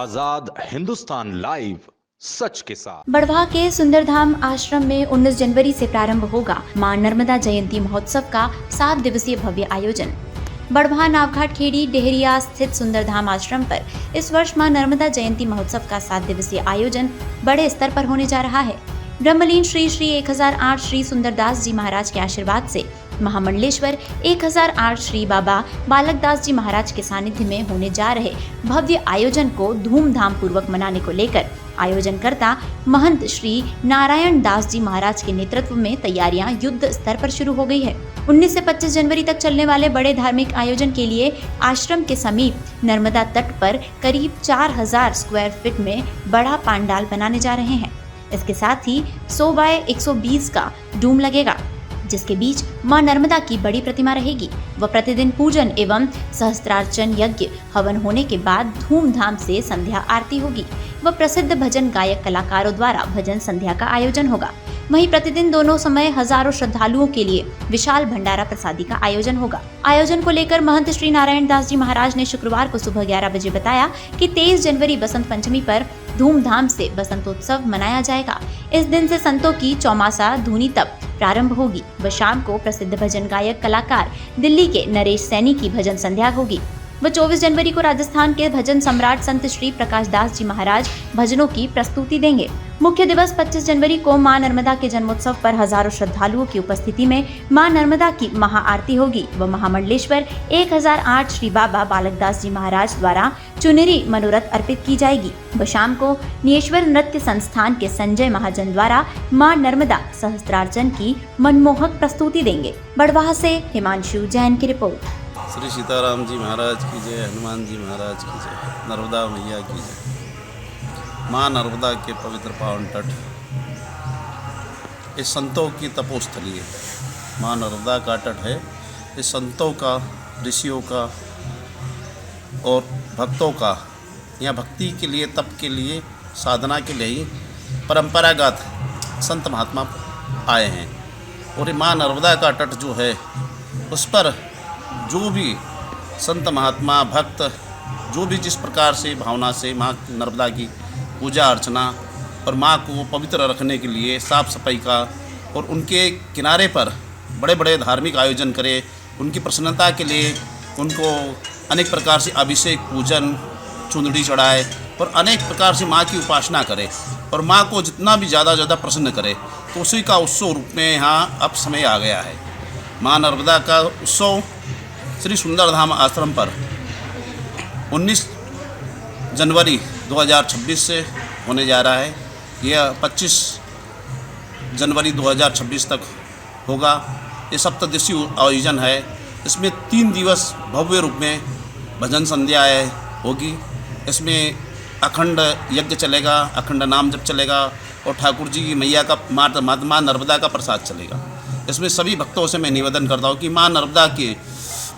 आजाद Hindustan live, सच के साथ। बड़वाह के सुंदरधाम आश्रम में 19 जनवरी से प्रारंभ होगा मां नर्मदा जयंती महोत्सव का 7 दिवसीय भव्य आयोजन। बड़वाह नावघाट खेड़ी डेहरिया स्थित सुंदरधाम आश्रम पर इस वर्ष मां नर्मदा जयंती महोत्सव का 7 दिवसीय आयोजन बड़े स्तर पर होने जा रहा है। ब्रह्मलीन श्री श्री 1008 श्री सुंदरदास जी महाराज के आशीर्वाद से महामंडलेश्वर 1008 श्री बाबा बालकदास जी महाराज के सानिध्य में होने जा रहे भव्य आयोजन को धूमधाम पूर्वक मनाने को लेकर आयोजनकर्ता महंत श्री नारायण दास जी महाराज के नेतृत्व में तैयारियां युद्ध स्तर पर शुरू हो गई है। 19 से 25 जनवरी तक चलने वाले बड़े धार्मिक आयोजन के लिए आश्रम के समीप नर्मदा तट पर करीब 4000 स्क्वायर फीट में बड़ा पंडाल बनाने जा रहे हैं। इसके साथ ही 100 बाय 120 का डूम लगेगा, जिसके बीच मां नर्मदा की बड़ी प्रतिमा रहेगी। वह प्रतिदिन पूजन एवं सहस्त्रार्चन यज्ञ हवन होने के बाद धूमधाम से संध्या आरती होगी। वह प्रसिद्ध भजन गायक कलाकारों द्वारा भजन संध्या का आयोजन होगा। वहीं प्रतिदिन दोनों समय हजारों श्रद्धालुओं के लिए विशाल भंडारा प्रसादी का आयोजन होगा। आयोजन को लेकर महंत श्री नारायण दास जी महाराज ने शुक्रवार को सुबह 11 बजे बताया कि 23 जनवरी बसंत पंचमी पर धूमधाम से बसंतोत्सव मनाया जाएगा। इस दिन से संतों की चौमासा धुनी तब प्रारंभ होगी। व शाम को प्रसिद्ध भजन गायक कलाकार दिल्ली के नरेश सैनी की भजन संध्या होगी। व 24 जनवरी को राजस्थान के भजन सम्राट संत श्री प्रकाश दास जी महाराज भजनों की प्रस्तुति देंगे। मुख्य दिवस 25 जनवरी को मां नर्मदा के जन्मोत्सव पर हजारों श्रद्धालुओं की उपस्थिति में मां नर्मदा की महाआरती होगी। व महामंडलेश्वर 1008 श्री बाबा बालकदास जी महाराज द्वारा चुनरी मनोरथ अर्पित की जाएगी। व शाम को नियेश्वर नृत्य संस्थान के संजय महाजन द्वारा मां नर्मदा सहस्त्रार्चन की मनमोहक प्रस्तुति देंगे। बड़वाह से हिमांशु जैन की रिपोर्ट। श्री सीताराम जी महाराज की जय, हनुमान जी महाराज की जय, नर्मदा मैया की जय। माँ नर्मदा के पवित्र पावन तट इस संतों की तपोस्थली है। माँ नर्मदा का तट है इस संतों का, ऋषियों का और भक्तों का। यहाँ भक्ति के लिए, तप के लिए, साधना के लिए ही परंपरागत संत महात्मा आए हैं। और ये माँ नर्मदा का तट जो है उस पर जो भी संत महात्मा भक्त जो भी जिस प्रकार से भावना से माँ नर्मदा की पूजा अर्चना और माँ को पवित्र रखने के लिए साफ़ सफाई का और उनके किनारे पर बड़े बड़े धार्मिक आयोजन करे, उनकी प्रसन्नता के लिए उनको अनेक प्रकार से अभिषेक, पूजन, चुंदड़ी चढ़ाए और अनेक प्रकार से माँ की उपासना करे और माँ को जितना भी ज़्यादा प्रसन्न करे, तो उसी का उत्सव रूप में यहाँ अब समय आ गया है। माँ नर्मदा का उत्सव श्री सुंदरधाम आश्रम पर 19 जनवरी 2026 से होने जा रहा है। यह 25 जनवरी 2026 तक होगा। ये सप्तदिवसीय आयोजन है। इसमें 3 दिवस भव्य रूप में भजन संध्याएँ होगी। इसमें अखंड यज्ञ चलेगा, अखंड नाम जप चलेगा और ठाकुर जी की मैया का माँ नर्मदा का प्रसाद चलेगा। इसमें सभी भक्तों से मैं निवेदन करता हूँ कि माँ नर्मदा की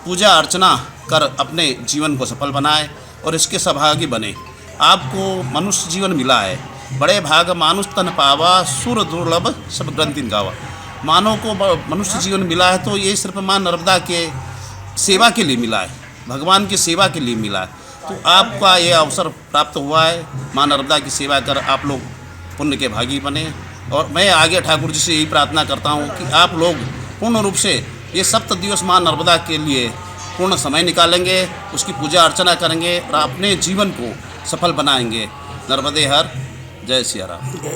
पूजा अर्चना कर अपने जीवन को सफल बनाए और इसके सहभागी बने। आपको मनुष्य जीवन मिला है, बड़े भाग मानुष तन पावा, सुर दुर्लभ सब ग्रंथिन गावा। मानव को मनुष्य जीवन मिला है तो ये सिर्फ माँ नर्मदा के सेवा के लिए मिला है, भगवान की सेवा के लिए मिला है। तो आपका ये अवसर प्राप्त हुआ है, माँ नर्मदा की सेवा कर आप लोग पुण्य के भागी बने। और मैं आगे ठाकुर जी से यही प्रार्थना करता हूँ कि आप लोग पूर्ण रूप से ये 7 दिवस माँ नर्मदा के लिए पूर्ण समय निकालेंगे, उसकी पूजा अर्चना करेंगे और अपने जीवन को सफल बनाएंगे। नर्मदे हर, जय सिया राम।